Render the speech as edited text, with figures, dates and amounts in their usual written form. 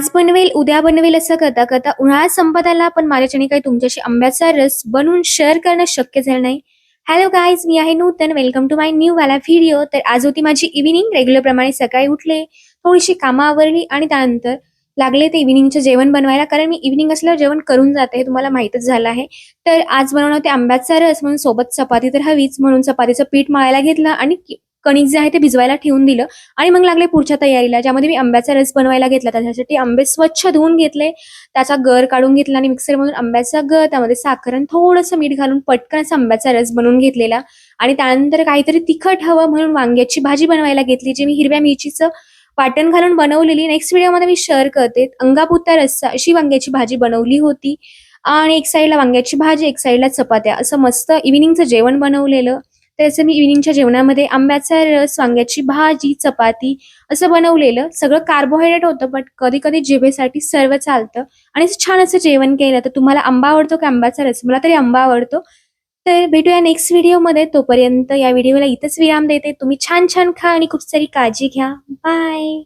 आज बनवेल, उद्या बनवेल असं करता करता उन्हाळा संपत आला, पण माझ्याच्याने काही तुमच्याशी आंब्याचा रस बनवून शेअर करणं शक्य झालं नाही. हॅलो गाईज, मी आहे नूतन. वेलकम टू माय न्यू वाला व्हिडिओ. तर आज होती माझी इव्हिनिंग. रेग्युलर प्रमाणे सकाळी उठले, थोडीशी कामं आवरली आणि त्यानंतर लागले ते इव्हिनिंगचं जेवण बनवायला. कारण मी इव्हिनिंग असल्यावर जेवण करून जाते, हे तुम्हाला माहीतच झालं आहे. तर आज बनवणार होते आंब्याचा रस, म्हणून सोबत चपाती तर हवीच, म्हणून चपातीचं पीठ मळायला घेतलं आणि कणिक जे आहे ते भिजवायला ठेवून दिलं. आणि मग लागले पुढच्या तयारीला, ज्यामध्ये मी आंब्याचा रस बनवायला घेतला. त्याच्यासाठी आंबे स्वच्छ धुवून घेतले, त्याचा गर काढून घेतला आणि मिक्सरमधून आंब्याचा गर, त्यामध्ये साखर आणि थोडंसं मीठ घालून पटकन असा आंब्याचा रस बनवून घेतलेला. आणि त्यानंतर काहीतरी तिखट हवं म्हणून वांग्याची भाजी बनवायला घेतली, जी मी हिरव्या मिरचीचं वाटण घालून बनवलेली. नेक्स्ट व्हिडिओमध्ये मी शेअर करते. अंगापुरता रस्सा अशी वांग्याची भाजी बनवली होती. आणि एक साईडला वांग्याची भाजी, एक साईडला चपात्या, असं मस्त इव्हिनिंगचं जेवण बनवलेलं. त्याचं मी इव्हिनिंगच्या जेवणामध्ये आंब्याचा रस, वांग्याची भाजी, चपाती असं बनवलेलं. सगळं कार्बोहायड्रेट होतं, बट कधी-कधी जिभेसाठी सर्व चालतं. आणि असं छान असं जेवण केलं. तर तुम्हाला आंबा आवडतो का आंब्याचा रस? मला तरी आंबा आवडतो. तर भेटूया नेक्स्ट व्हिडिओमध्ये. तोपर्यंत या व्हिडिओला इथंच विराम देते. तुम्ही छान-छान खा आणि खूप सारी काळजी घ्या. बाय.